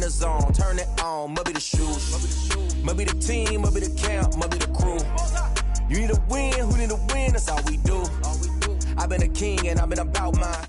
the zone, turn it on, must be the shoes. Must be the team, must be the camp, must be the crew. You need a win, who need a win, that's all we do. I've been a king and I've been about mine.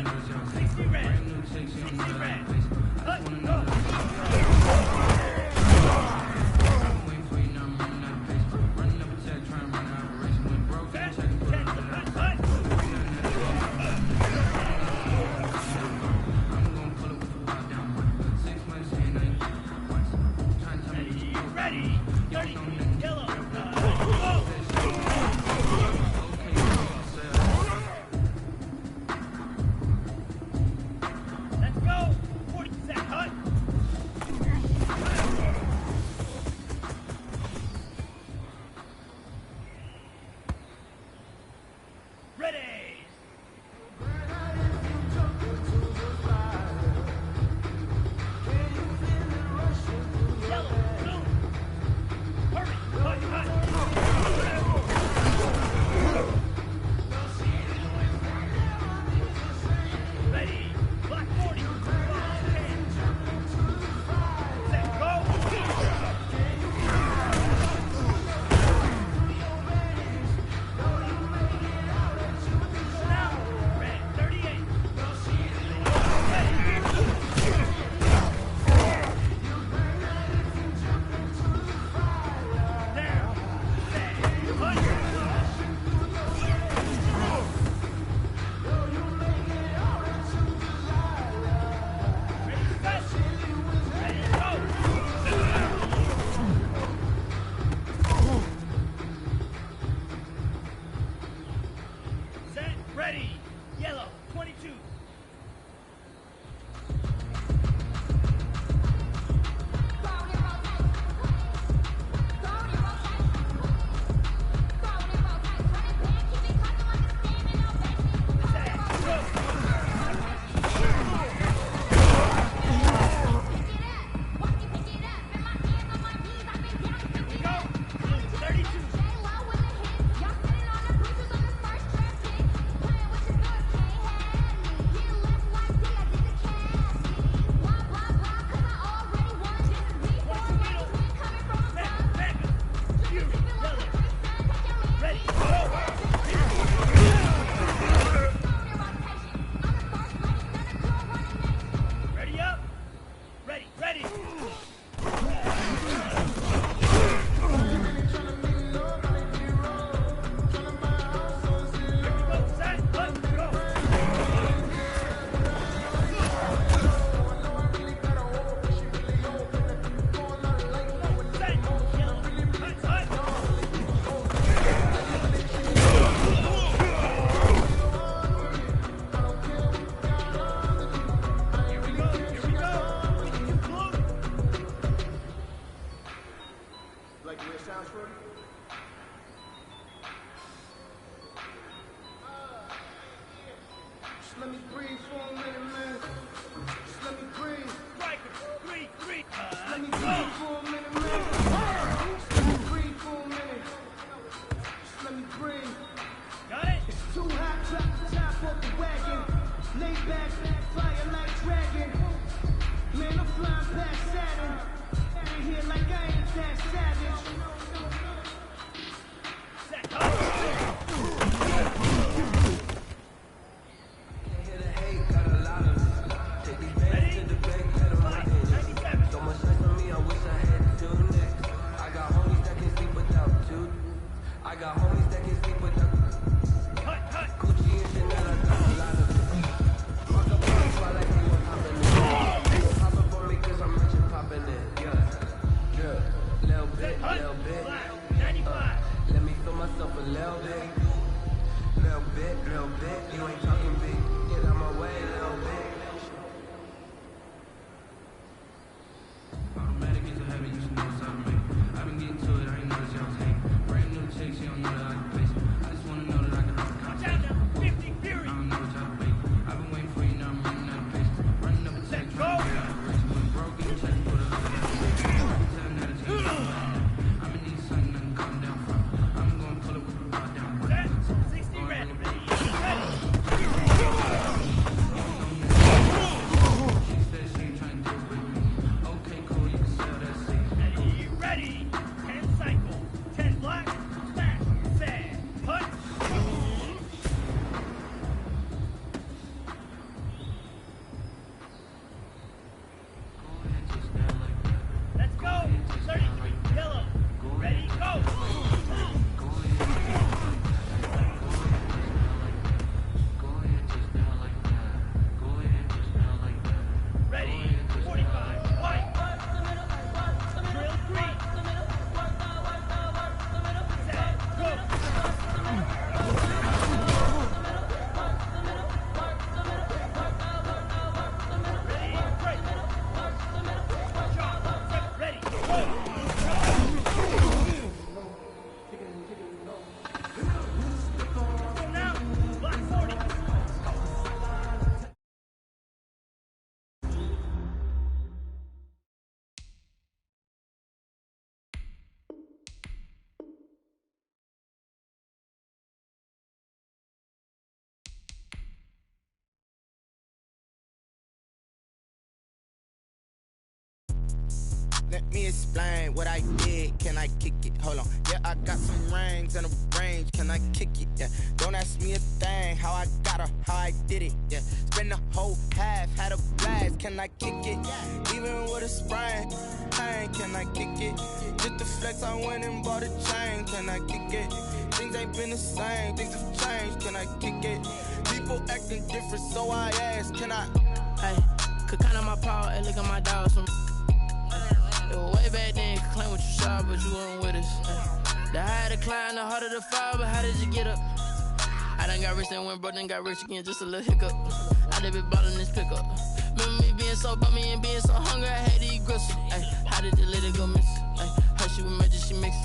60 red. 60 red. Let's go. Take these bands to the Let me explain what I did. Can I kick it? Hold on. Yeah, I got some rings and a range. Can I kick it? Yeah. Don't ask me a thing. How I got her, how I did it. Yeah. Spend the whole half, had a blast. Can I kick it? Even with a sprain. Pain, can I kick it? Just the flex, I went and bought a chain. Can I kick it? Things ain't been the same. Things have changed. Can I kick it? People acting different, so I ask. Can I? Hey, could count on my power and look at my dogs from. Way back then, could claim what you saw, but you weren't with us. The higher the climb, the harder the fall, but how did you get up? I done got rich and went broke, then got rich again, just a little hiccup. I done been ballin' this pickup. Remember me being so bummy and being so hungry, I had to eat gristle. Ay, how did the lady go miss? Ay, her she was magic, she mixed.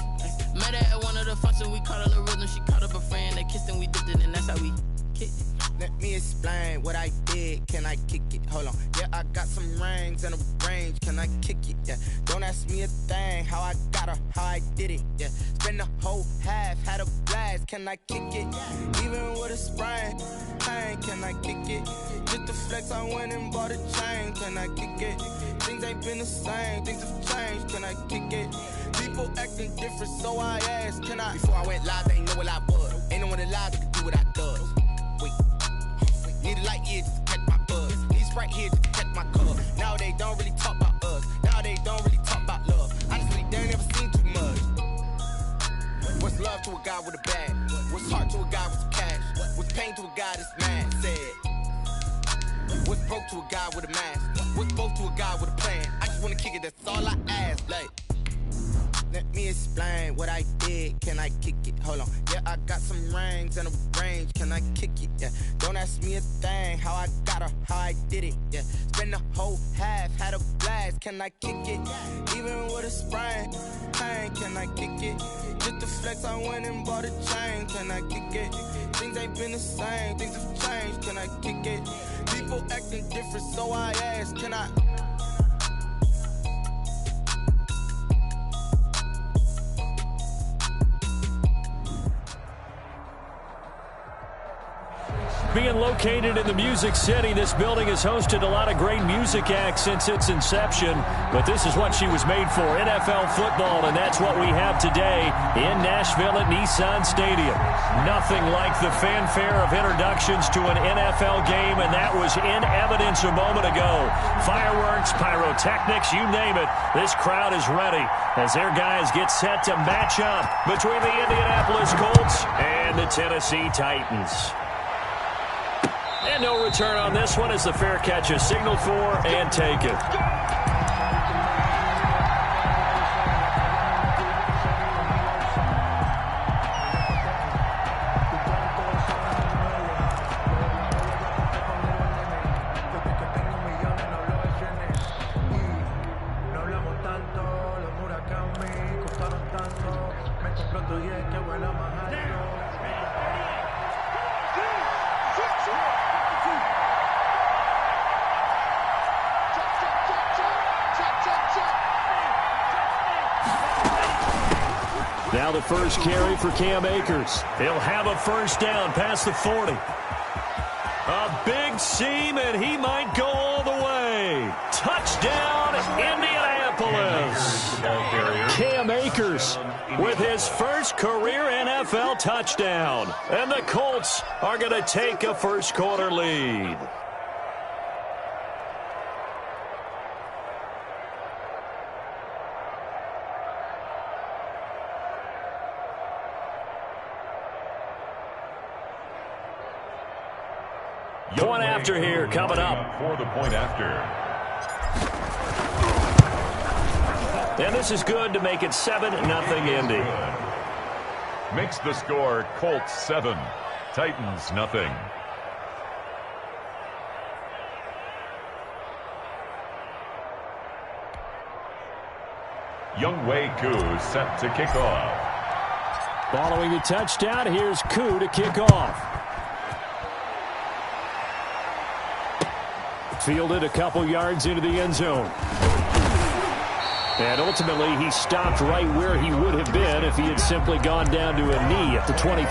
Met her at one of the functions, we caught a little rhythm, she caught up a friend, they kissed and we dipped it, and that's how we kicked it. Let me explain what I did. Can I kick it? Hold on. Yeah, I got some rings and a range. Can I kick it? Yeah. Don't ask me a thing. How I got her, how I did it. Yeah. Spend the whole half, had a blast. Can I kick it? Even with a sprain. Pain, can I kick it? Just the flex, I went and bought a chain. Can I kick it? Things ain't been the same. Things have changed. Can I kick it? People acting different, so I asked. Can I? Before I went live, they ain't know what I was. Ain't no one alive that could do what I does. Wait. Need a light here just to catch my buzz. Need Sprite here just to catch my cup. Now they don't really talk about us. Now they don't really talk about love. Honestly, they ain't never seen too much. What's love to a guy with a bag? What's heart to a guy with some cash? What's pain to a guy that's mad? Said. What's broke to a guy with a mask? What's both to a guy with a plan? I just wanna kick it, that's all I ask. Like. Let me explain what I did. Can I kick it? Hold on. Yeah, I got some rings and a range. Can I kick it? Yeah. Don't ask me a thing. How I got her, how I did it. Yeah. Spend the whole half, had a blast. Can I kick it? Even with a sprain. Pain, can I kick it? Just the flex, I went and bought a chain. Can I kick it? Things ain't been the same. Things have changed. Can I kick it? People acting different, so I ask. Can I? Being located in the Music City, this building has hosted a lot of great music acts since its inception, but this is what she was made for, NFL football, and that's what we have today in Nashville at Nissan Stadium. Nothing like the fanfare of introductions to an NFL game, and that was in evidence a moment ago. Fireworks, pyrotechnics, you name it, this crowd is ready as their guys get set to match up between the Indianapolis Colts and the Tennessee Titans. And no return on this one as the fair catch is signaled for and taken. Now the first carry for Cam Akers. He'll have a first down past the 40. A big seam, and he might go all the way. Touchdown, Indianapolis. Cam Akers with his first career NFL touchdown. And the Colts are going to take a first quarter lead. Point after here coming up. For the point after. And this is good to make it 7-0 Indy. Makes the score Colts 7, Titans nothing. Younghoe Koo set to kick off. Following the touchdown, here's Koo to kick off. Fielded a couple yards into the end zone. And ultimately, he stopped right where he would have been if he had simply gone down to a knee at the 25.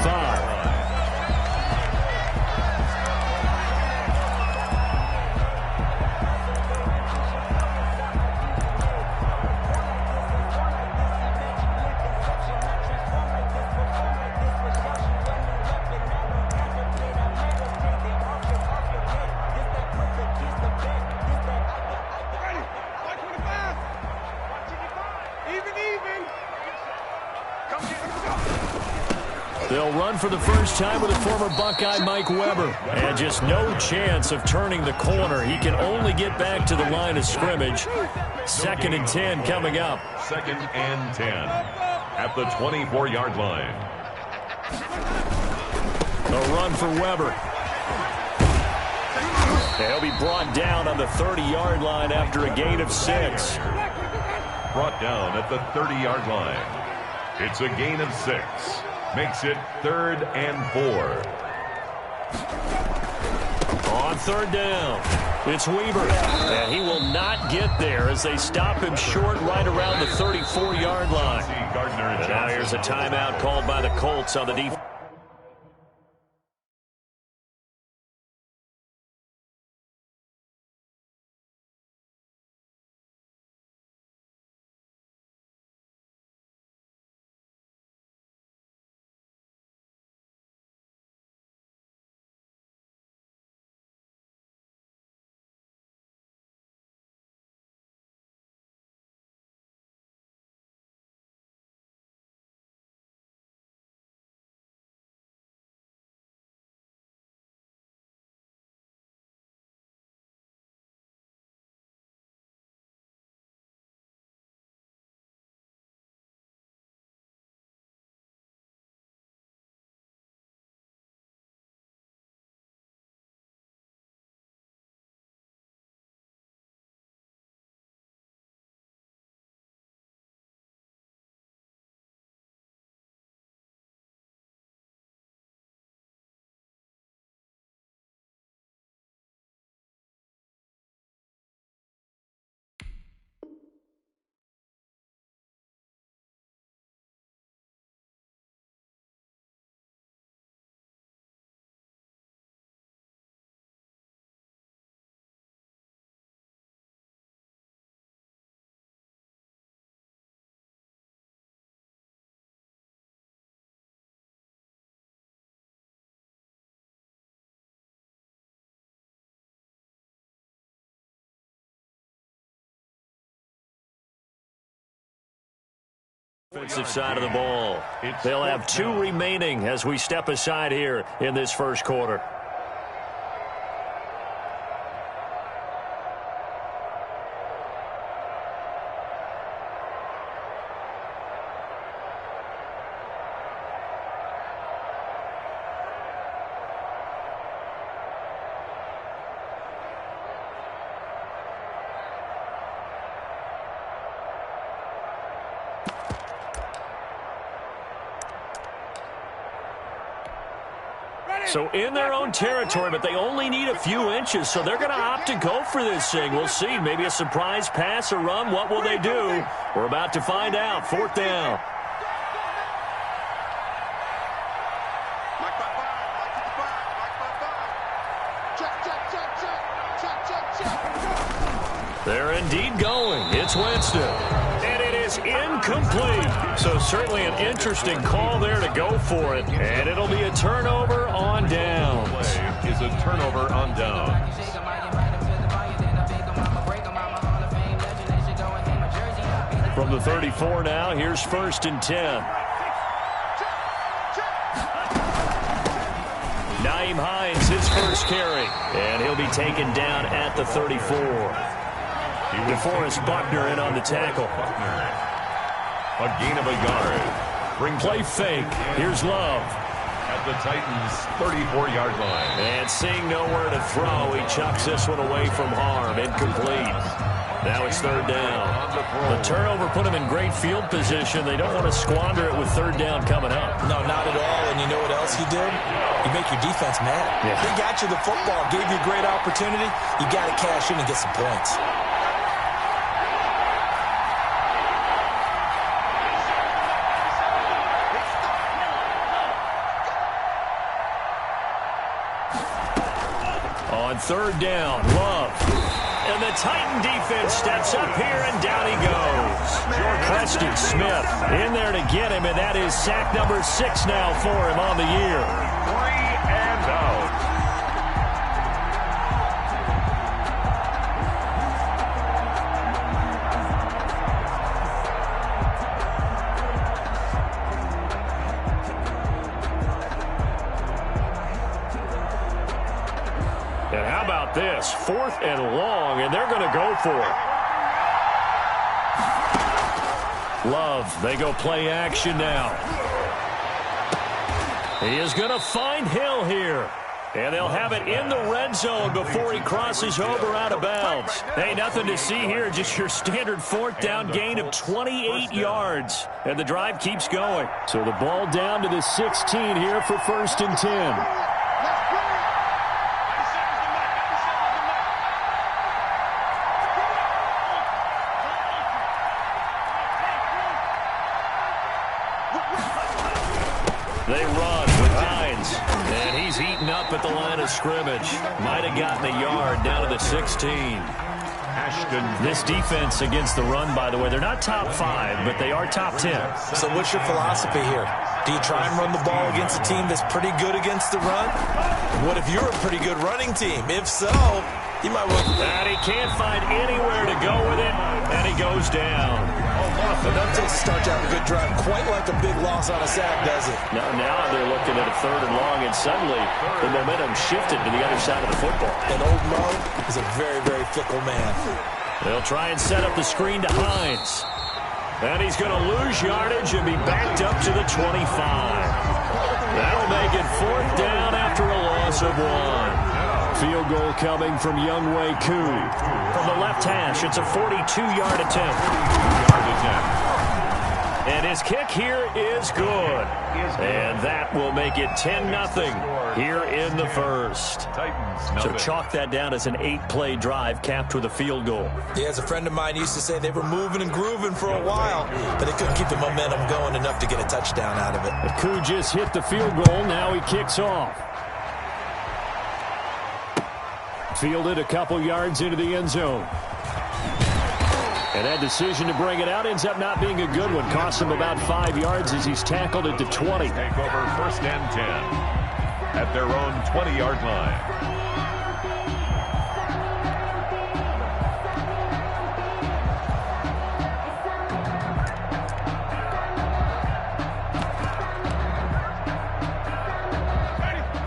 They'll run for the first time with a former Buckeye Mike Weber. And just no chance of turning the corner. He can only get back to the line of scrimmage. 2nd and 10 coming up. 2nd and 10 at the 24-yard line. A run for Weber. He'll be brought down on the 30-yard line after a gain of 6. Brought down at the 30-yard line. It's a gain of 6. Makes it 3rd and 4. On 3rd down, it's Weaver. And he will not get there as they stop him short right around the 34-yard line. And now here's a timeout called by the Colts on the defense. Offensive side of the ball. They'll have 2 remaining as we step aside here in this first quarter. So in their own territory, but they only need a few inches, so they're going to opt to go for this thing. We'll see. Maybe a surprise pass or run. What will they do? We're about to find out. 4th down. They're indeed going. It's Winston. And it is incomplete. So certainly an interesting call there to go for it. And it'll be a turnover on downs. Is a turnover on downs. From the 34 now, here's 1st and 10. Naeem Hines, his first carry. And he'll be taken down at the 34. DeForest Buckner in on the tackle. A gain of a yard. Play fake. Here's Love. At the Titans' 34-yard line. And seeing nowhere to throw, he chucks this one away from harm. Incomplete. Now it's 3rd down. The turnover put him in great field position. They don't want to squander it with 3rd down coming up. No, not at all. And you know what else he did? You make your defense mad. Yeah. He got you the football, gave you a great opportunity. You got to cash in and get some points. On 3rd down, Love. And the Titan defense steps up here, and down he goes. Preston Smith in there to get him, and that is sack number 6 now for him on the year. 3 and out. And how about this? 4th and long, and they're going to go for it. Love, they go play action now. He is going to find Hill here. And they'll have it in the red zone before he crosses over out of bounds. Hey, nothing to see here, just your standard 4th down gain of 28 yards. And the drive keeps going. So the ball down to the 16 here for 1st and 10. They run with Hines, and he's eaten up at the line of scrimmage. Might have gotten a yard down to the 16. This defense against the run, by the way, they're not top 5, but they are top 10. So what's your philosophy here? Do you try and run the ball against a team that's pretty good against the run? What if you're a pretty good running team? If so, you might want... And he can't find anywhere to go with it, and he goes down. Enough to start to have a good drive, quite like a big loss on a sack, does it? Now they're looking at a 3rd and long, and suddenly the momentum shifted to the other side of the football. And old Mo is a very, very fickle man. They'll try and set up the screen to Hines. And he's going to lose yardage and be backed up to the 25. That'll make it 4th down after a loss of 1. Field goal coming from Younghoe Koo. From the left hash, it's a 42-yard attempt. And his kick here is good. And that will make it 10-0 here in the first. So chalk that down as an 8-play drive capped with a field goal. Yeah, as a friend of mine used to say, they were moving and grooving for a while, but they couldn't keep the momentum going enough to get a touchdown out of it. Koo just hit the field goal. Now he kicks off. Fielded a couple yards into the end zone. And that decision to bring it out ends up not being a good one. Costs him about 5 yards as he's tackled at the 20. Take over 1st and 10 at their own 20-yard line.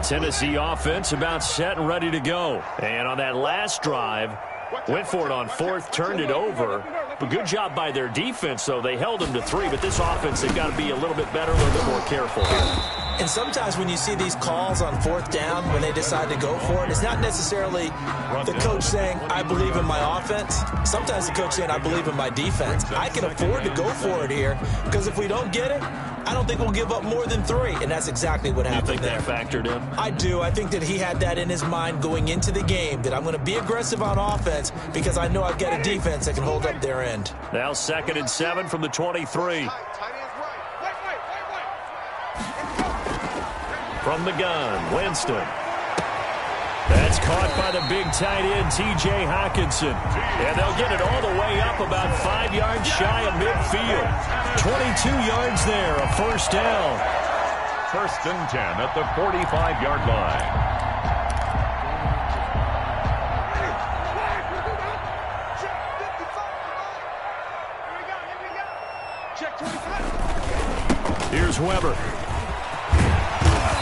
Tennessee offense about set and ready to go. And on that last drive, went for it on 4th, turned it over. But good job by their defense, though. They held them to 3, but this offense, they've got to be a little bit better, a little bit more careful here. And sometimes when you see these calls on 4th down, when they decide to go for it, it's not necessarily the coach saying, I believe in my offense. Sometimes the coach saying, I believe in my defense. I can afford to go for it here, because if we don't get it, I don't think we'll give up more than 3, and that's exactly what happened there. You think that factored in? I do. I think that he had that in his mind going into the game, that I'm going to be aggressive on offense because I know I've got a defense that can hold up their end. Now 2nd and 7 from the 23. From the gun, Winston. That's caught by the big tight end, T.J. Hockenson. And they'll get it all the way up about 5 yards shy of midfield. 22 yards there, a 1st down. 1st and 10 at the 45-yard line. Here's Weber.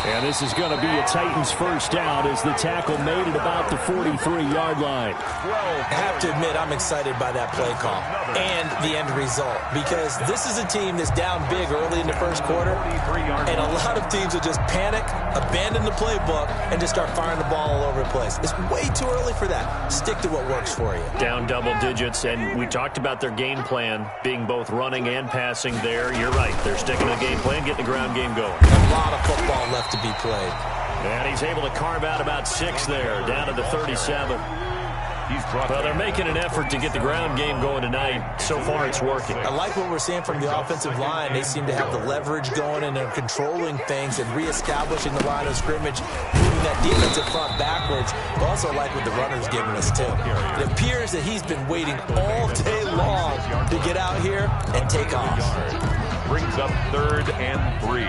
And this is going to be a Titans 1st down as the tackle made it about the 43-yard line. I have to admit, I'm excited by that play call and the end result, because this is a team that's down big early in the 1st quarter, and a lot of teams will just panic, abandon the playbook, and just start firing the ball all over the place. It's way too early for that. Stick to what works for you. Down double digits, and we talked about their game plan being both running and passing there. You're right. They're sticking to the game plan, getting the ground game going. A lot of football left to be played. And he's able to carve out about 6 there, down to the 37. Well, they're making an effort to get the ground game going tonight. So far, it's working. I like what we're seeing from the offensive line. They seem to have the leverage going, and they're controlling things and reestablishing the line of scrimmage, moving that defensive front backwards. But also like what the runner's giving us, too. It appears that he's been waiting all day long to get out here and take off. Brings up 3rd and 3.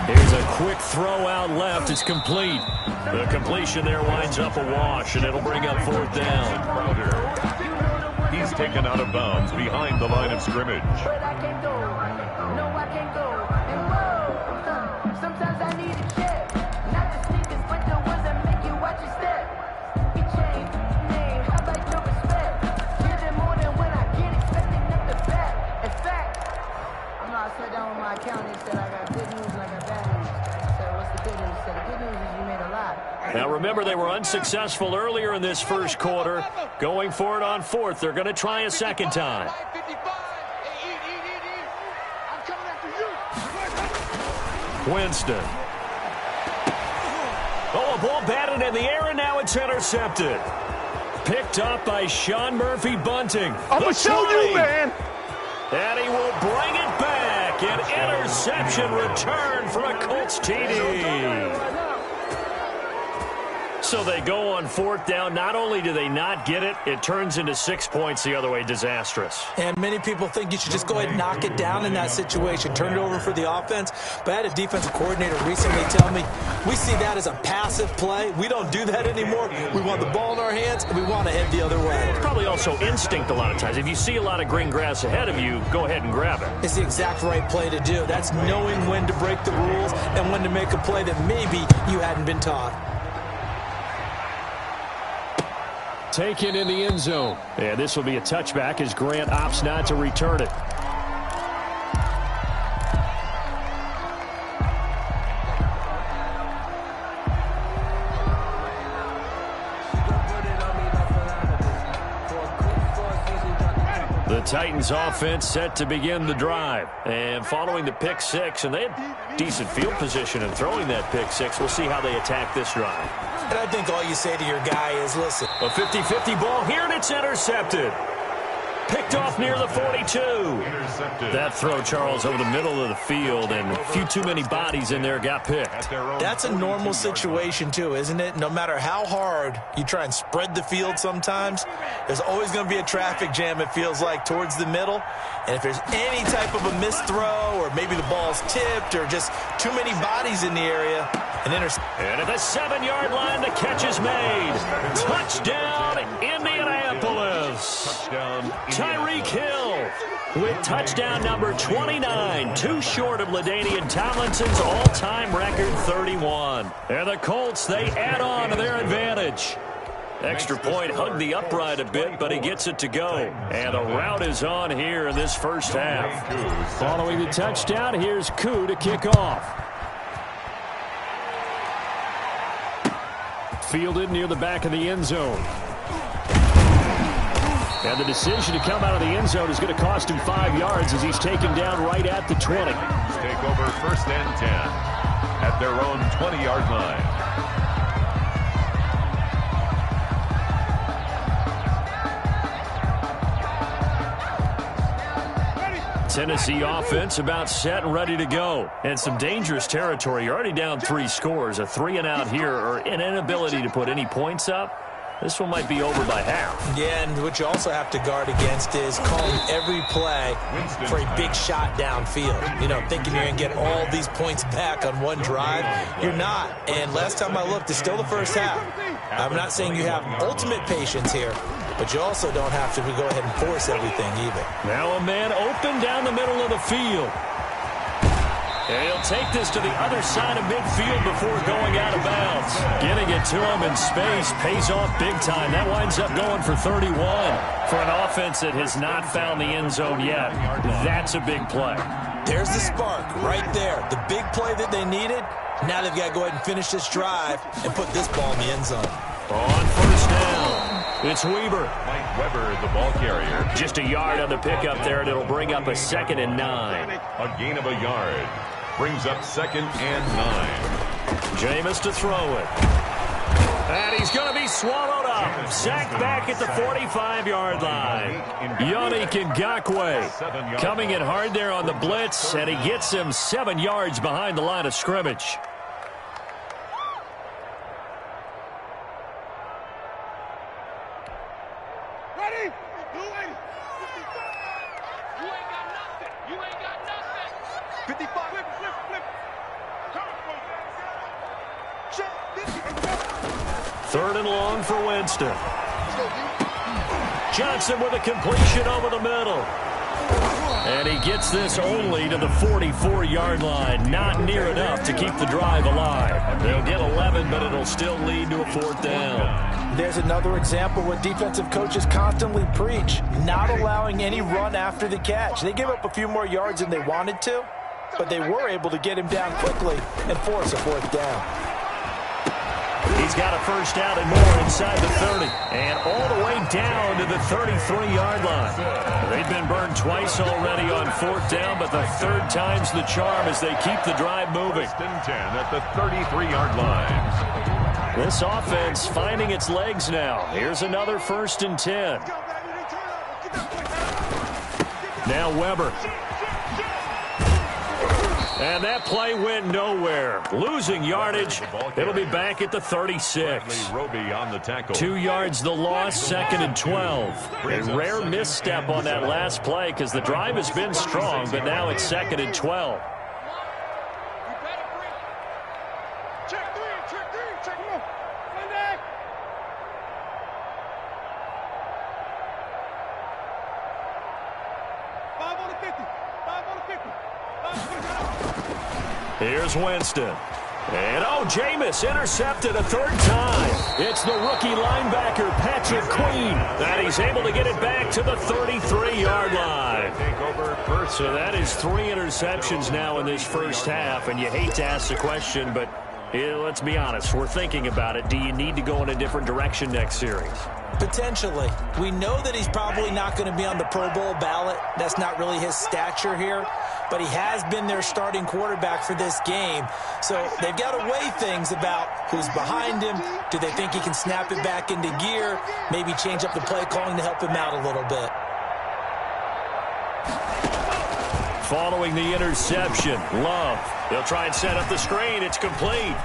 Here's The quick throw out left is complete. The completion there winds up a wash, and it'll bring up 4th down. Crowder. He's taken out of bounds behind the line of scrimmage. Sometimes I need a check, not the sneakers, but the ones that make you watch your step. You change name, how about your respect? Give it more than when I get expecting up the back. In fact, I sat down with my accountant and said I got good news and I got bad news. I said, what's the good news? He said, the good news is you made a lot. Now remember, they were unsuccessful earlier in this first quarter. Going for it on 4th. They're going to try a second time. Winston. Oh, a ball batted in the air, and now it's intercepted. Picked up by Sean Murphy Bunting. I'm going to show you, man. And he will bring it back. An interception return for a Colts TD. So they go on 4th down. Not only do they not get it, it turns into 6 points the other way. Disastrous. And many people think you should just go ahead and knock it down in that situation. Turn it over for the offense. But I had a defensive coordinator recently tell me, we see that as a passive play. We don't do that anymore. We want the ball in our hands, and we want to head the other way. It's probably also instinct a lot of times. If you see a lot of green grass ahead of you, go ahead and grab it. It's the exact right play to do. That's knowing when to break the rules and when to make a play that maybe you hadn't been taught. Taken in the end zone. And this will be a touchback as Grant opts not to return it. The Titans offense set to begin the drive. And following the pick six, and they had decent field position in throwing that pick six. We'll see how they attack this drive. And I think all you say to your guy is, listen. A 50-50 ball here, and it's intercepted. Picked off near the 42. That throw, Charles, over the middle of the field, and a few too many bodies in there got picked. That's a normal situation, too, isn't it? No matter how hard you try and spread the field sometimes, there's always going to be a traffic jam, it feels like, towards the middle. And if there's any type of a missed throw, or maybe the ball's tipped, or just too many bodies in the area, an interception. And at the 7-yard line, the catch is made. Touchdown, Indianapolis. Touchdown, Tyreek Hill with touchdown number 29, too short of LaDainian Tomlinson's all-time record 31. And the Colts, they add on to their advantage. Extra point hugged the upright a bit, but he gets it to go. And the route is on here in this first half. Following the touchdown, here's Koo to kick off. Fielded near the back of the end zone. And the decision to come out of the end zone is going to cost him 5 yards as he's taken down right at the 20. Take over 1st and 10 at their own 20-yard line. Tennessee offense about set and ready to go. And some dangerous territory. You're already down 3 scores. A 3-and-out here, or an inability to put any points up. This one might be over by half. Yeah, and what you also have to guard against is calling every play for a big shot downfield. You know, thinking you're going to get all these points back on one drive. You're not. And last time I looked, it's still the first half. I'm not saying you have ultimate patience here, but you also don't have to go ahead and force everything either. Now a man open down the middle of the field. And he'll take this to the other side of midfield before going out of bounds. Getting it to him in space pays off big time. That winds up going for 31. For an offense that has not found the end zone yet, that's a big play. There's the spark right there. The big play that they needed. Now they've got to go ahead and finish this drive and put this ball in the end zone. On 1st down, it's Weber. Mike Weber, the ball carrier. Just a yard on the pickup there, and it'll bring up a 2nd and 9. A gain of a yard. Brings up 2nd and 9. Jameis to throw it. And he's going to be swallowed up. Sacked back at the 45-yard line. Yannick Ngakoue coming in hard there on the blitz, and he gets him 7 yards behind the line of scrimmage. Ready? You ain't got nothing. 55. Flip. Third and long for Winston. Johnson with a completion over the middle. And he gets this only to the 44-yard line. Not near enough to keep the drive alive. They'll get 11, but it'll still lead to a fourth down. There's another example where defensive coaches constantly preach, not allowing any run after the catch. They gave up a few more yards than they wanted to, but they were able to get him down quickly and force a fourth down. He's got a first down and more inside the 30. And all the way down to the 33-yard line. They've been burned twice already on fourth down, but the third time's the charm as they keep the drive moving. First and 10 at the 33-yard line. This offense finding its legs now. Here's another first and 10. Now Weber. And that play went nowhere. Losing yardage. It'll be back at the 36. 2 yards the loss, second and 12. A rare misstep on that last play because the drive has been strong, but now it's second and 12. Here's Winston. And, Jameis intercepted a third time. It's the rookie linebacker, Patrick Queen, and he's able to get it back to the 33-yard line. So that is 3 interceptions now in this first half, and you hate to ask the question, but let's be honest. We're thinking about it. Do you need to go in a different direction next series? Potentially. We know that he's probably not going to be on the Pro Bowl ballot. That's not really his stature here. But he has been their starting quarterback for this game. So they've got to weigh things about who's behind him. Do they think he can snap it back into gear? Maybe change up the play calling to help him out a little bit. Following the interception, Love. They'll try and set up the screen. It's complete.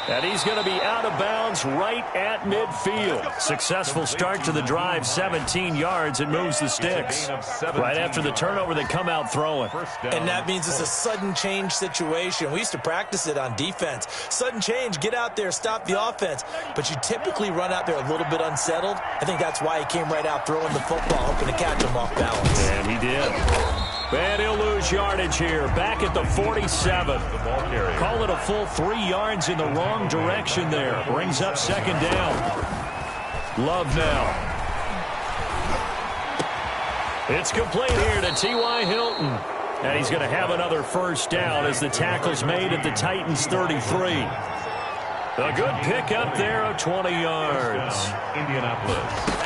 And he's going to be out of bounds right at midfield. Successful start to the drive, 17 yards, and moves the sticks. Right after the turnover, they come out throwing. And that means it's a sudden change situation. We used to practice it on defense. Sudden change, get out there, stop the offense. But you typically run out there a little bit unsettled. I think that's why he came right out throwing the football, hoping to catch him off balance. And he did. And he'll lose yardage here, back at the 47. Call it a full 3 yards in the wrong direction there. Brings up second down. Love now. It's complete here to T.Y. Hilton. And he's going to have another first down as the tackle's made at the Titans' 33. A good pickup there of 20 yards. Indianapolis.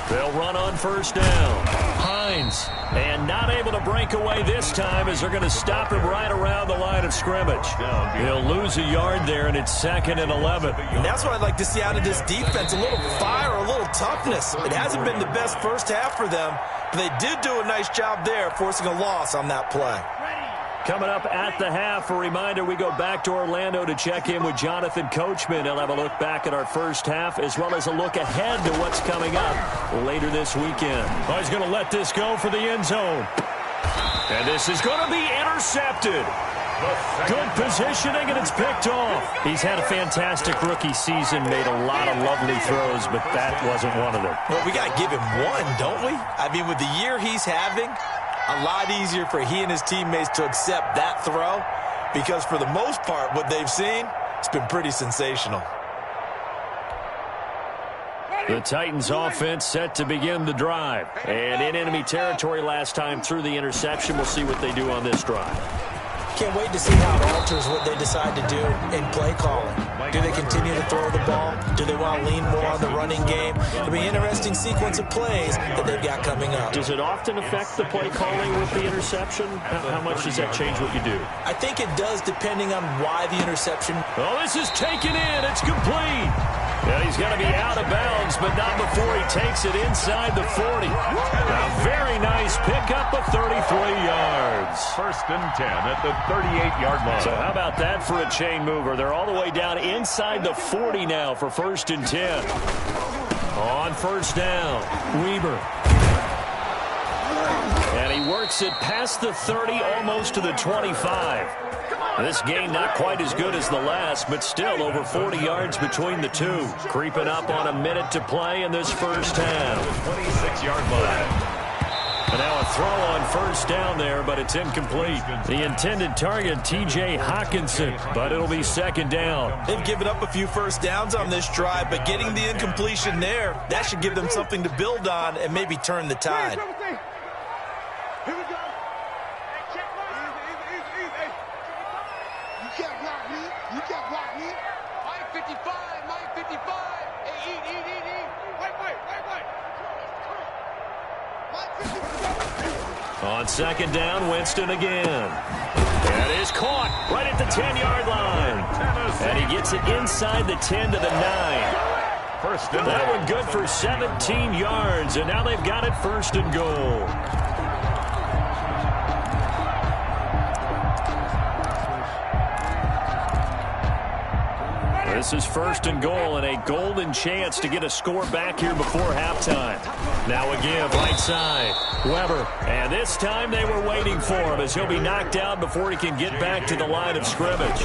They'll run on first down. Hines, and not able to break away this time as they're going to stop him right around the line of scrimmage. He'll lose a yard there, and it's second and 11. And that's what I'd like to see out of this defense, a little fire, a little toughness. It hasn't been the best first half for them, but they did do a nice job there, forcing a loss on that play. Coming up at the half, a reminder, we go back to Orlando to check in with Jonathan Coachman. He'll have a look back at our first half as well as a look ahead to what's coming up later this weekend. Oh, he's going to let this go for the end zone. And this is going to be intercepted. Good positioning, and it's picked off. He's had a fantastic rookie season, made a lot of lovely throws, but that wasn't one of them. Well, we got to give him one, don't we? I mean, with the year he's having, a lot easier for he and his teammates to accept that throw because for the most part, what they've seen, it's been pretty sensational. The Titans offense set to begin the drive. And in enemy territory last time through the interception. We'll see what they do on this drive. Can't wait to see how it alters what they decide to do in play calling. Do they continue to throw the ball? Do they want to lean more on the running game? It'll be an interesting sequence of plays that they've got coming up. Does it often affect the play calling with the interception? How much does that change what you do? I think it does depending on why the interception. Oh, this is taken in. It's complete. Yeah, he's going to be out of bounds, but not before he takes it inside the 40. A very nice pickup of 33 yards. First and 10 at the 38-yard line. So how about that for a chain mover? They're all the way down inside the 40 now for first and 10. On first down, Weber. And he works it past the 30, almost to the 25. This game not quite as good as the last, but still over 40 yards between the two. Creeping up on a minute to play in this first half. 26-yard line. And now a throw on first down there, but it's incomplete. The intended target, T.J. Hawkinson, but it'll be second down. They've given up a few first downs on this drive, but getting the incompletion there, that should give them something to build on and maybe turn the tide. Here we go. You can't block me. You can't block me. Mike 55. Mike 55. Hey, eat. Wait. Mike 55. On second down, Winston again. That is caught right at the 10-yard line. And he gets it inside the 10 to the 9. That one good for 17 yards, and now they've got it first and goal. This is first and goal and a golden chance to get a score back here before halftime. Now again, right side, Weber. And this time they were waiting for him as he'll be knocked out before he can get back to the line of scrimmage.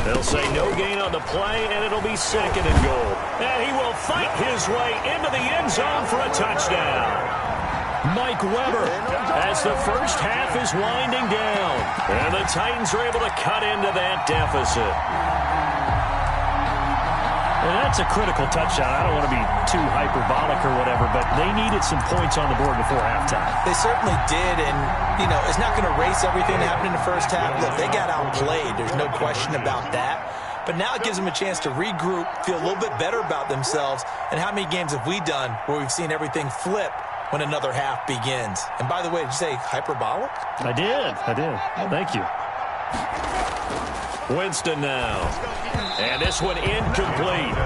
They'll say no gain on the play, and it'll be second and goal. And he will fight his way into the end zone for a touchdown. Mike Weber as the first half is winding down. And the Titans are able to cut into that deficit. And that's a critical touchdown. I don't want to be too hyperbolic or whatever, but they needed some points on the board before halftime. They certainly did, and, you know, it's not going to erase everything that happened in the first half. Look, they got outplayed. There's no question about that. But now it gives them a chance to regroup, feel a little bit better about themselves. And how many games have we done where we've seen everything flip when another half begins? And by the way, did you say hyperbolic? I did. Thank you. Winston now. And this one incomplete.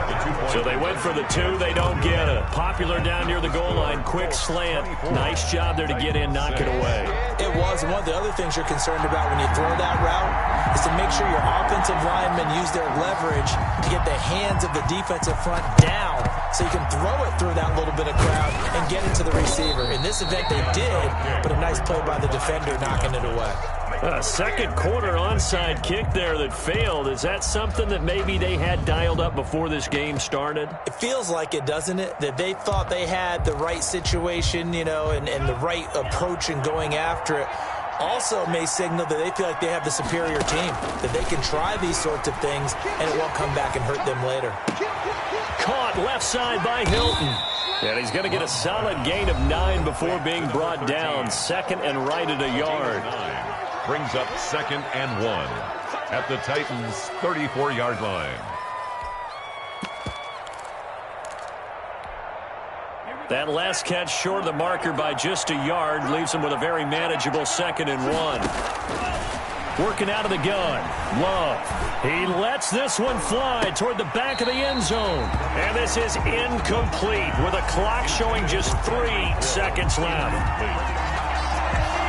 So they went for the 2. They don't get it. Popular down near the goal line. Quick slant. Nice job there to get in, knock it away. It was. And one of the other things you're concerned about when you throw that route is to make sure your offensive linemen use their leverage to get the hands of the defensive front down so you can throw it through that little bit of crowd and get it to the receiver. In this event, they did, but a nice play by the defender knocking it away. A second quarter onside kick there that failed. Is that something that maybe they had dialed up before this game started? It feels like it, doesn't it? That they thought they had the right situation, you know, and the right approach in going after it. Also may signal that they feel like they have the superior team, that they can try these sorts of things and it won't come back and hurt them later. Caught left side by Hilton. And he's going to get a solid gain of 9 before being brought down. Second and right at a yard. Brings up second and 1 at the Titans' 34-yard line. That last catch short of the marker by just a yard leaves him with a very manageable second and 1. Working out of the gun. Love. He lets this one fly toward the back of the end zone. And this is incomplete with a clock showing just 3 seconds left.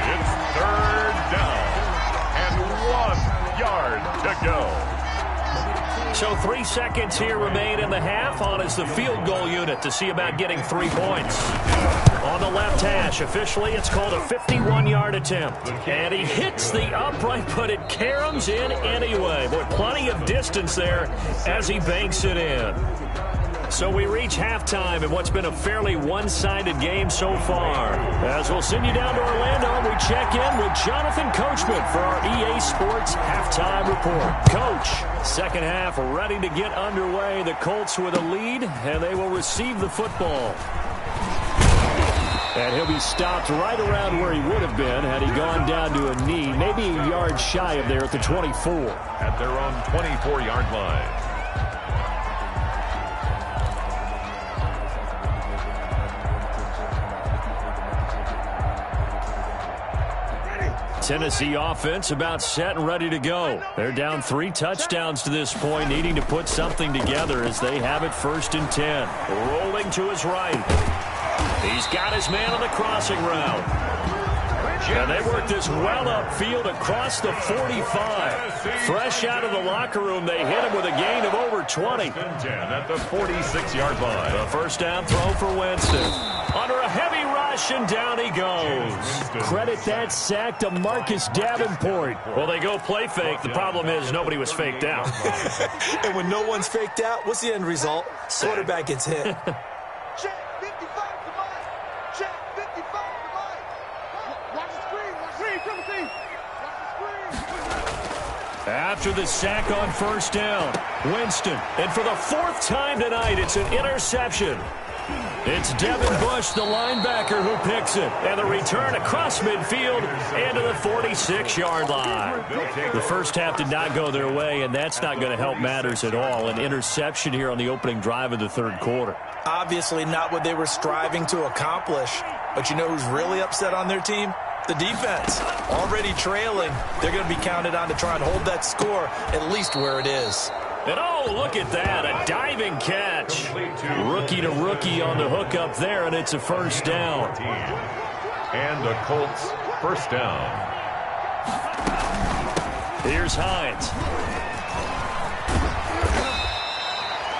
It's third down and 1 yard to go. So 3 seconds here remain in the half. On is the field goal unit to see about getting 3 points. On the left hash, officially it's called a 51-yard attempt. And he hits the upright, but it caroms in anyway. But plenty of distance there as he banks it in. So we reach halftime in what's been a fairly one-sided game so far. As we'll send you down to Orlando, we check in with Jonathan Coachman for our EA Sports Halftime Report. Coach, second half ready to get underway. The Colts with a lead, and they will receive the football. And he'll be stopped right around where he would have been had he gone down to a knee, maybe a yard shy of there at the 24. At their own 24-yard line. Tennessee offense about set and ready to go. They're down 3 touchdowns to this point, needing to put something together as they have it first and 10. Rolling to his right. He's got his man on the crossing route. And they work this well upfield across the 45. Fresh out of the locker room, they hit him with a gain of over 20. At the 46-yard line. The first down throw for Winston. Under a heavy ride rush, and down he goes. Credit that sack to Marcus Davenport. Well, they go play fake. The problem is nobody was faked out. And when no one's faked out, what's the end result? Quarterback gets hit. Check 55 to Mike. Check 55 to Mike. Watch the screen. Watch the screen, Timothy. Watch the screen. After the sack on first down, Winston. And for the fourth time tonight, it's an interception. It's Devin Bush, the linebacker, who picks it. And the return across midfield and to the 46-yard line. The first half did not go their way, and that's not going to help matters at all. An interception here on the opening drive of the third quarter. Obviously not what they were striving to accomplish. But you know who's really upset on their team? The defense. Already trailing. They're going to be counted on to try and hold that score at least where it is. And oh, look at that, a diving catch. Rookie to rookie on the hook up there, and it's a first down. And the Colts first down. Here's Hines.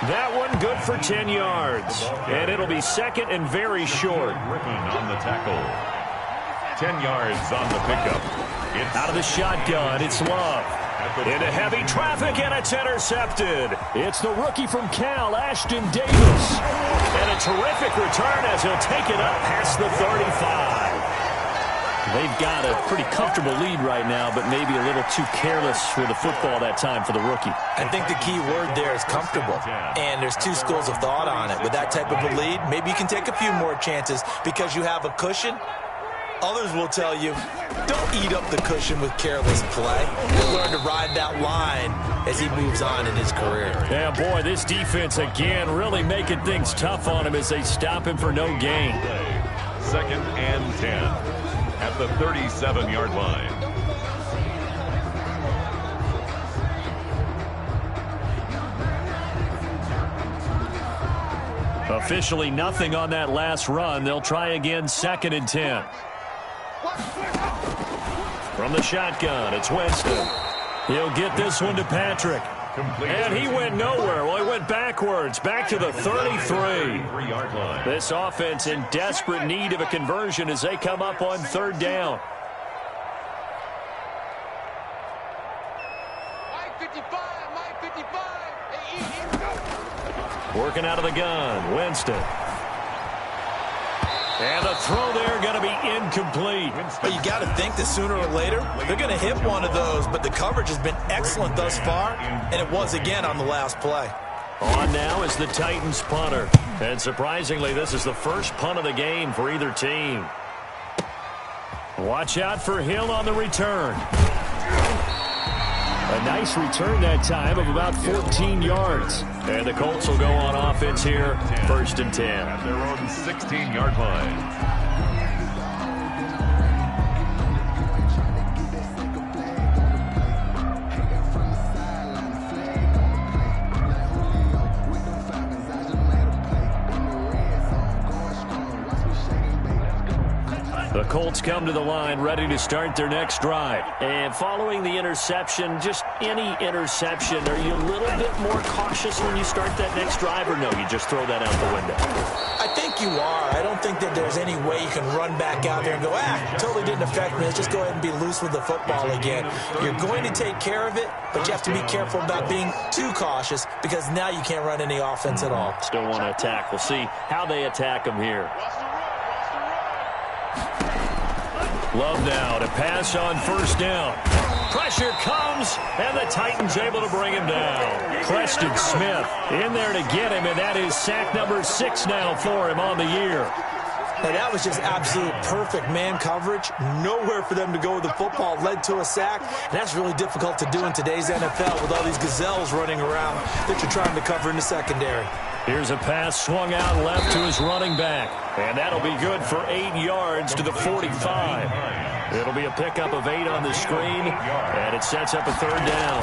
That one good for 10 yards. And it'll be second and very short. Griffin on the tackle. 10 yards on the pickup. Out of the shotgun, it's Love. Into heavy traffic, and it's intercepted. It's the rookie from Cal, Ashton Davis. And a terrific return as he'll take it up past the 35. They've got a pretty comfortable lead right now, but maybe a little too careless with the football that time for the rookie. I think the key word there is comfortable. And there's two schools of thought on it. With that type of a lead, maybe you can take a few more chances because you have a cushion. Others will tell you, don't eat up the cushion with careless play. He'll learn to ride that line as he moves on in his career. Yeah, boy, this defense again really making things tough on him as they stop him for no gain. Second and 10 at the 37-yard line. Officially nothing on that last run. They'll try again, second and 10. From the shotgun, it's Winston. He'll get this one to Patrick. And he went nowhere. Well, he went backwards, back to the 33. This offense in desperate need of a conversion as they come up on third down. Mike 55, Mike 55. Working out of the gun, Winston. And the throw there going to be incomplete. But you got to think that sooner or later, they're going to hit one of those. But the coverage has been excellent thus far, and it was again on the last play. On now is the Titans punter. And surprisingly, this is the first punt of the game for either team. Watch out for Hill on the return. A nice return that time of about 14 yards. And the Colts will go on offense here, first and 10. At their own 16-yard line. The Colts come to the line ready to start their next drive. And following the interception, just any interception, are you a little bit more cautious when you start that next drive, or no, you just throw that out the window? I think you are. I don't think that there's any way you can run back out there and go, totally didn't affect me. Let's just go ahead and be loose with the football again. You're going to take care of it, but you have to be careful about being too cautious because now you can't run any offense at all. Still want to attack. We'll see how they attack them here. Love now to pass on first down. Pressure comes, and the Titans able to bring him down. Preston Smith in there to get him, and that is sack number 6 now for him on the year. Now, that was just absolute perfect man coverage. Nowhere for them to go with the football. Led to a sack. And that's really difficult to do in today's NFL with all these gazelles running around that you're trying to cover in the secondary. Here's a pass swung out left to his running back. And that'll be good for 8 yards to the 45. It'll be a pickup of 8 on the screen, and it sets up a third down.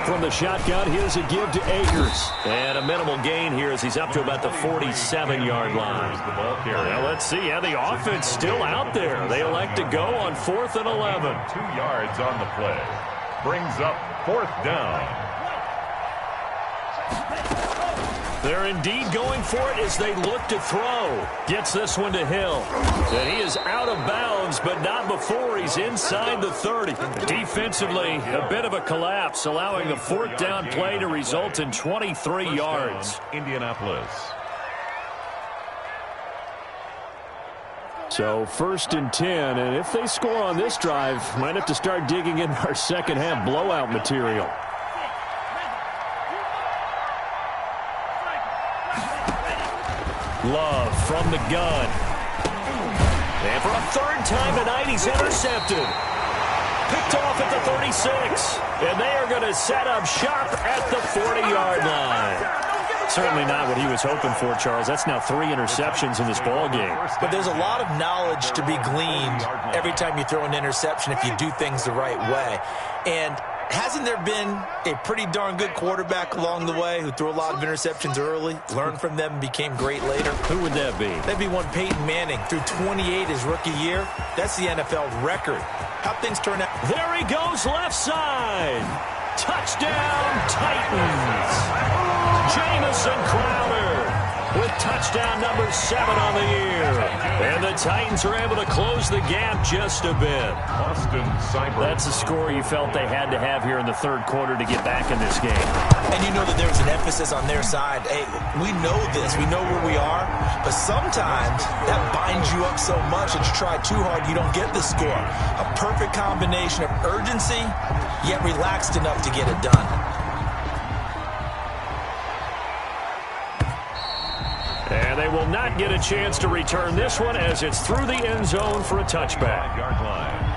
From the shotgun, here's a give to Akers. And a minimal gain here as he's up to about the 47-yard line. Now let's see. Yeah, the offense still out there. They elect to go on 4th and 11. 2 yards on the play. Brings up 4th down. They're indeed going for it as they look to throw. Gets this one to Hill. And he is out of bounds, but not before he's inside the 30. Defensively, a bit of a collapse, allowing the fourth down play to result in 23 yards. Indianapolis. So 1st and 10, and if they score on this drive, might have to start digging in our second half blowout material. Love from the gun. And for a third time tonight, he's intercepted. Picked off at the 36. And they are going to set up shop at the 40-yard line. Certainly not what he was hoping for, Charles. That's now 3 interceptions in this ball game. But there's a lot of knowledge to be gleaned every time you throw an interception if you do things the right way. And hasn't there been a pretty darn good quarterback along the way who threw a lot of interceptions early, learned from them, and became great later? Who would that be? That'd be one Peyton Manning. Threw 28 his rookie year. That's the NFL record. How things turn out. There he goes, left side. Touchdown, Titans. Jamison Crowder with touchdown number 7 on the year. And the Titans are able to close the gap just a bit. Austin Seibert. That's a score you felt they had to have here in the third quarter to get back in this game. And you know that there's an emphasis on their side. Hey, we know this. We know where we are. But sometimes that binds you up so much that you try too hard, you don't get the score. A perfect combination of urgency, yet relaxed enough to get it done. And they will not get a chance to return this one as it's through the end zone for a touchback. 5-yard line.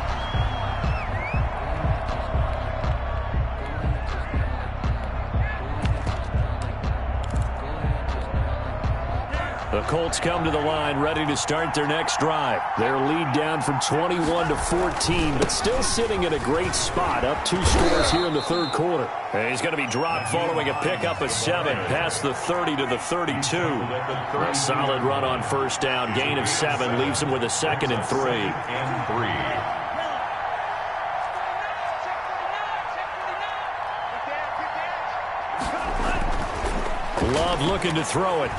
The Colts come to the line ready to start their next drive. Their lead down from 21 to 14, but still sitting at a great spot, up 2 scores here in the third quarter. And he's going to be dropped following a pickup of 7 past the 30 to the 32. A solid run on first down, gain of 7, leaves him with a 2nd and 3. Love looking to throw it.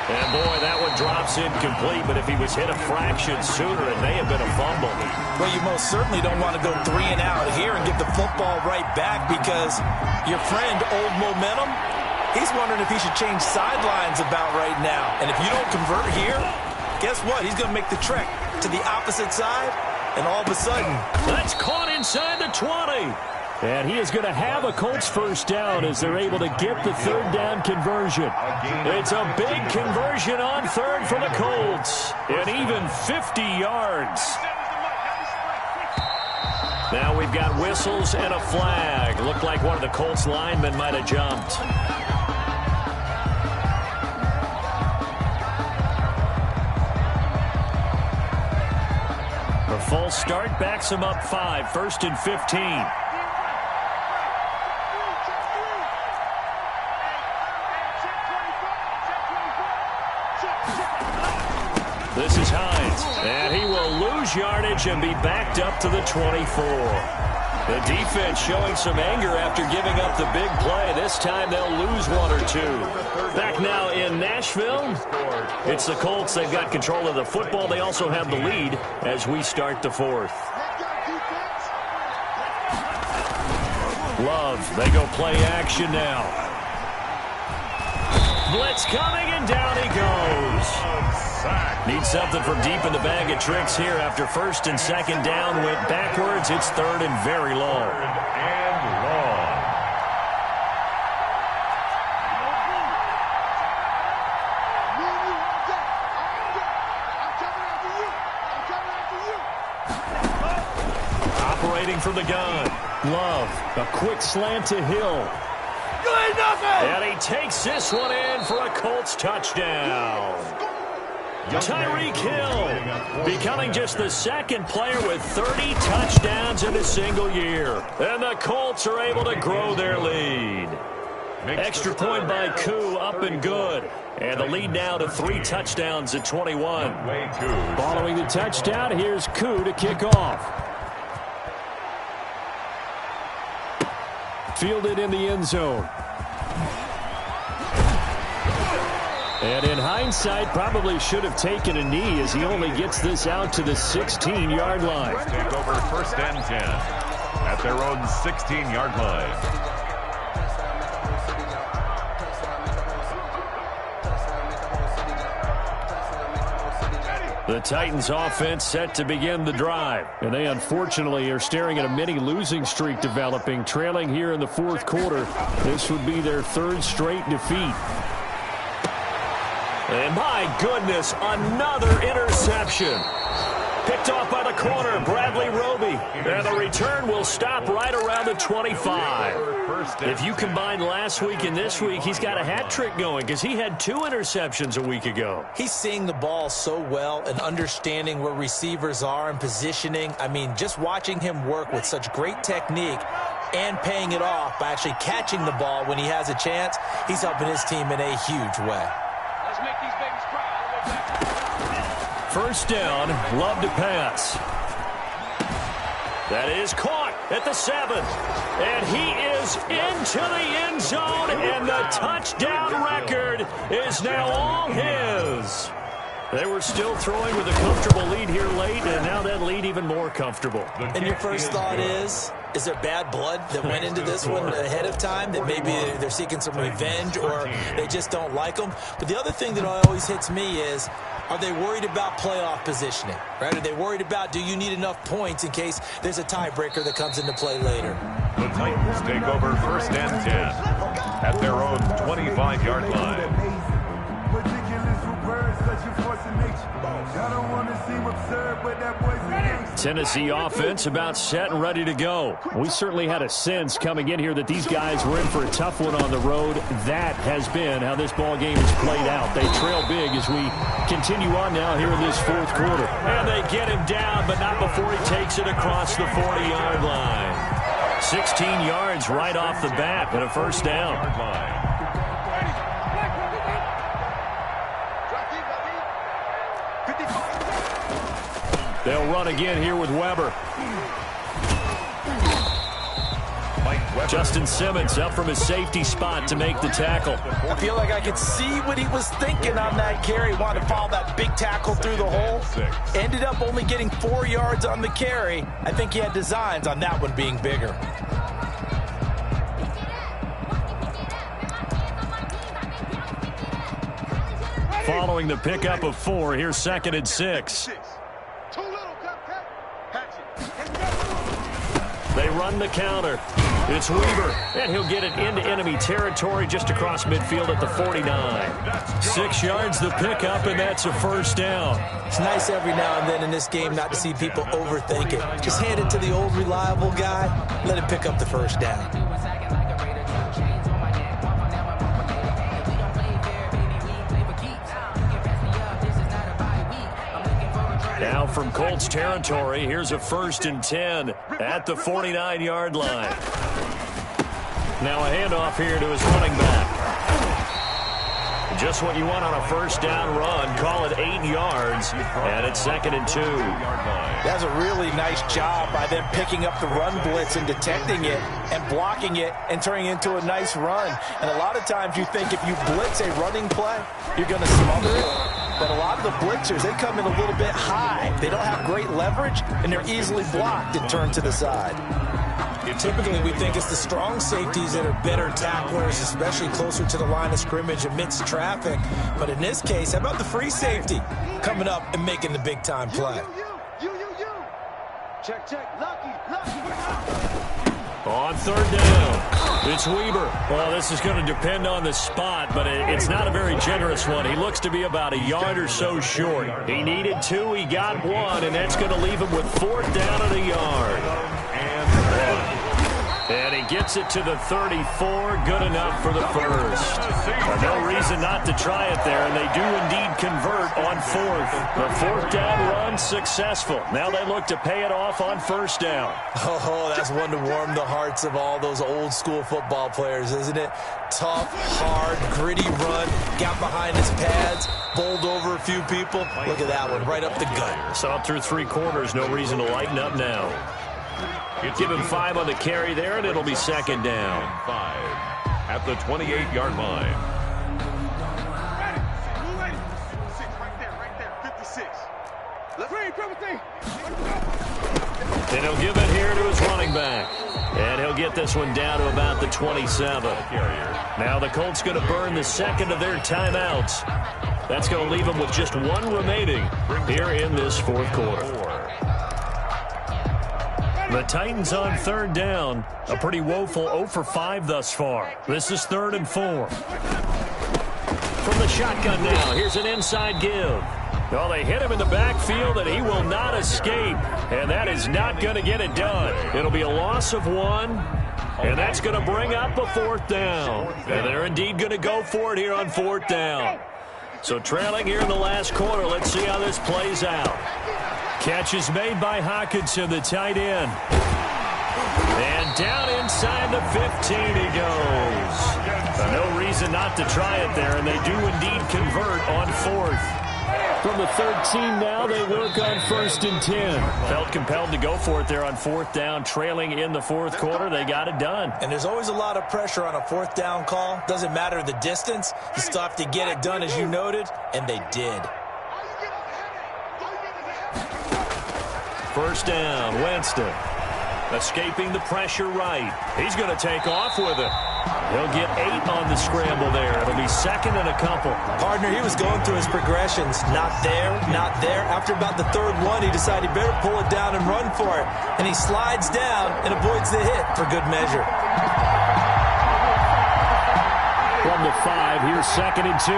And, boy, that one drops incomplete, but if he was hit a fraction sooner, it may have been a fumble. Well, you most certainly don't want to go 3 and out here and get the football right back because your friend, Old Momentum, he's wondering if he should change sidelines about right now. And if you don't convert here, guess what? He's going to make the trek to the opposite side, and all of a sudden. That's caught inside the 20. And he is going to have a Colts first down as they're able to get the third down conversion. It's a big conversion on third for the Colts. And even 50 yards. Now we've got whistles and a flag. Looked like one of the Colts linemen might have jumped. A false start backs him up 5, 1st and 15. This is Hines, and he will lose yardage and be backed up to the 24. The defense showing some anger after giving up the big play. This time they'll lose 1 or 2. Back now in Nashville, it's the Colts. They've got control of the football. They also have the lead as we start the 4th. Love, they go play action now. Blitz coming, and down he goes. Needs something from deep in the bag of tricks here after 1st and 2nd down. Went backwards. It's 3rd and very long. Operating from the gun. Love, a quick slant to Hill. And he takes this one in for a Colts touchdown. Tyreek Hill becoming just the 2nd player with 30 touchdowns in a single year. And the Colts are able to grow their lead. Extra point by Koo, up and good. And the lead now to 3 touchdowns at 21. Following the touchdown, here's Koo to kick off. Fielded in the end zone. And in hindsight, probably should have taken a knee as he only gets this out to the 16-yard line. Take over 1st and 10 at their own 16-yard line. The Titans offense set to begin the drive. And they unfortunately are staring at a mini losing streak developing, trailing here in the 4th quarter. This would be their 3rd straight defeat. And my goodness, another interception. Picked off by the corner, Bradley Roby. And the return will stop right around the 25. If you combine last week and this week, he's got a hat trick going because he had 2 interceptions a week ago. He's seeing the ball so well and understanding where receivers are and positioning. I mean, just watching him work with such great technique and paying it off by actually catching the ball when he has a chance, he's helping his team in a huge way. Let's make these babies cry all the way back. 1st down, Love to pass. That is caught at the 7. And he is into the end zone, and the touchdown record is now all his. They were still throwing with a comfortable lead here late, and now that lead even more comfortable. And your first thought is there bad blood that went into this one ahead of time, that maybe they're seeking some revenge or they just don't like them? But the other thing that always hits me is, are they worried about playoff positioning? Right? Are they worried about, do you need enough points in case there's a tiebreaker that comes into play later? The Titans take over 1st and 10 at their own 25-yard line. Tennessee offense about set and ready to go. We certainly had a sense coming in here that these guys were in for a tough one on the road. That has been how this ball game has played out. They trail big as we continue on now here in this 4th quarter. And they get him down, but not before he takes it across the 40-yard line. 16 yards right off the bat and a 1st down. They'll run again here with Weber. Justin Simmons up from his safety spot to make the tackle. I feel like I could see what he was thinking on that carry. Wanted to follow that big tackle through the hole. Ended up only getting 4 yards on the carry. I think he had designs on that one being bigger. Following the pickup of 4, here's 2nd and 6. They run the counter. It's Weaver, and he'll get it into enemy territory just across midfield at the 49. 6 yards the pickup, and that's a 1st down. It's nice every now and then in this game not to see people overthink it. Just hand it to the old reliable guy, let him pick up the 1st down. Now from Colts territory, here's a 1st and 10 at the 49-yard line. Now a handoff here to his running back. Just what you want on a 1st down run. Call it 8 yards, and it's 2nd and 2. That's a really nice job by them picking up the run blitz and detecting it and blocking it and turning it into a nice run. And a lot of times you think if you blitz a running play, you're going to smother it. But a lot of the blitzers, they come in a little bit high. They don't have great leverage, and they're easily blocked and turned to the side. Typically, we think it's the strong safeties that are better tacklers, especially closer to the line of scrimmage amidst traffic. But in this case, how about the free safety coming up and making the big-time play? Check, Lucky. On 3rd down, it's Weber. Well, this is going to depend on the spot, but it's not a very generous one. He looks to be about a yard or so short. He needed 2, he got 1, and that's going to leave him with 4th down and a yard. And he gets it to the 34, good enough for the 1st. No reason not to try it there, and they do indeed convert on 4th. The 4th down run successful. Now they look to pay it off on 1st down. Oh, that's one to warm the hearts of all those old school football players, isn't it? Tough, hard, gritty run, got behind his pads, bowled over a few people. Look at that one, right up the gut. Saw through 3 quarters, no reason to lighten up now. Give him 5 on the carry there, and it'll be 2nd down. 5 at the 28-yard line. And he'll give it here to his running back. And he'll get this one down to about the 27. Now the Colts going to burn the second of their timeouts. That's going to leave them with just one remaining here in this fourth quarter. The Titans on third down. A pretty woeful 0 for 5 thus far. This is 3rd and 4. From the shotgun now, here's an inside give. Well, they hit him in the backfield, and he will not escape. And that is not going to get it done. It'll be a loss of 1, and that's going to bring up a 4th down. And they're indeed going to go for it here on 4th down. So trailing here in the last quarter, let's see how this plays out. Catch is made by Hawkinson, the tight end. And down inside the 15 he goes. No reason not to try it there, and they do indeed convert on 4th. From the 13 now, they work on 1st and 10. Felt compelled to go for it there on 4th down, trailing in the 4th quarter. They got it done. And there's always a lot of pressure on a 4th down call. Doesn't matter the distance. You still have to get it done, as you noted, and they did. 1st down, Winston. Escaping the pressure right. He's going to take off with it. He'll get 8 on the scramble there. It'll be 2nd and a couple. Partner, he was going through his progressions. Not there, not there. After about the 3rd one, he decided he better pull it down and run for it. And he slides down and avoids the hit for good measure. From the 5, here's 2nd and 2.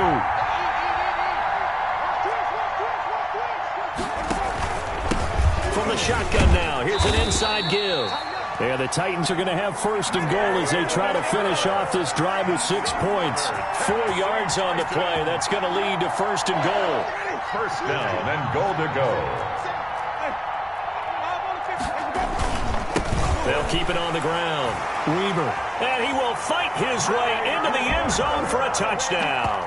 From the shotgun now, here's an inside give. And the Titans are going to have 1st and goal as they try to finish off this drive with 6 points. 4 yards on the play. That's going to lead to 1st and goal. 1st down and goal to go. They'll keep it on the ground. Weaver. And he will fight his way into the end zone for a touchdown.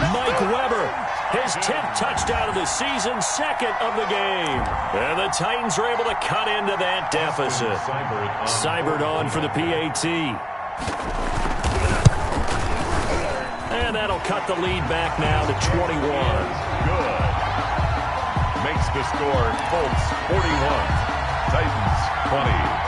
Mike Weber, his 10th touchdown of the season, 2nd of the game. And the Titans are able to cut into that deficit. Seibert on for the PAT. And that'll cut the lead back now to 21. Good. Makes the score Colts 41, Titans 20.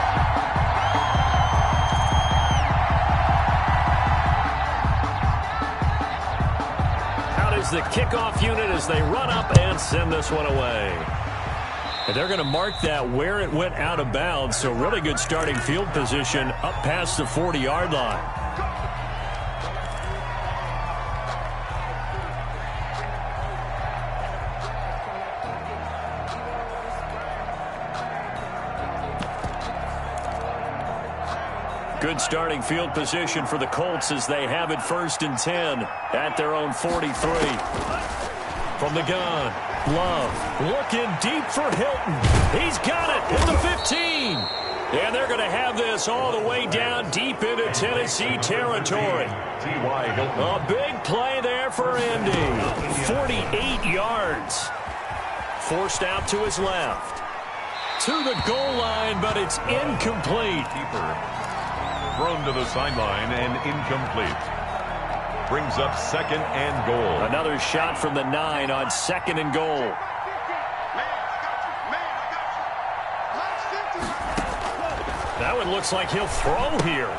The kickoff unit as they run up and send this one away. And they're going to mark that where it went out of bounds, so really good starting field position up past the 40-yard line. Good starting field position for the Colts as they have it 1st and 10 at their own 43. From the gun, Love looking deep for Hilton. He's got it at the 15. And they're going to have this all the way down deep into Tennessee territory. A big play there for Indy. 48 yards. Forced out to his left. To the goal line, but it's incomplete. Thrown to the sideline and incomplete. Brings up 2nd and goal. Another shot from the 9 on 2nd and goal. That one looks like he'll throw here.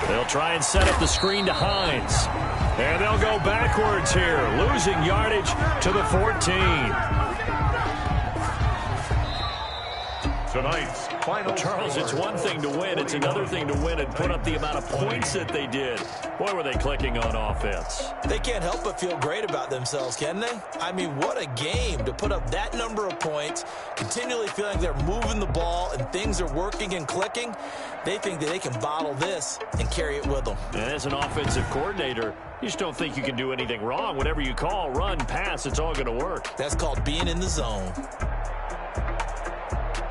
They'll try and set up the screen to Hines. And they'll go backwards here, losing yardage to the 14. Tonight's final. Charles, it's one thing to win. It's another thing to win and put up the amount of points that they did. Boy, were they clicking on offense. They can't help but feel great about themselves, can they? I mean, what a game to put up that number of points, continually feeling they're moving the ball and things are working and clicking. They think that they can bottle this and carry it with them. And as an offensive coordinator, you just don't think you can do anything wrong. Whatever you call, run, pass, it's all going to work. That's called being in the zone.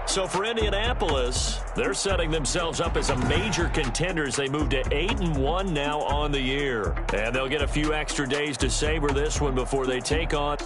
So for Indianapolis, they're setting themselves up as a major contender as they move to 8-1 now on the year. And they'll get a few extra days to savor this one before they take on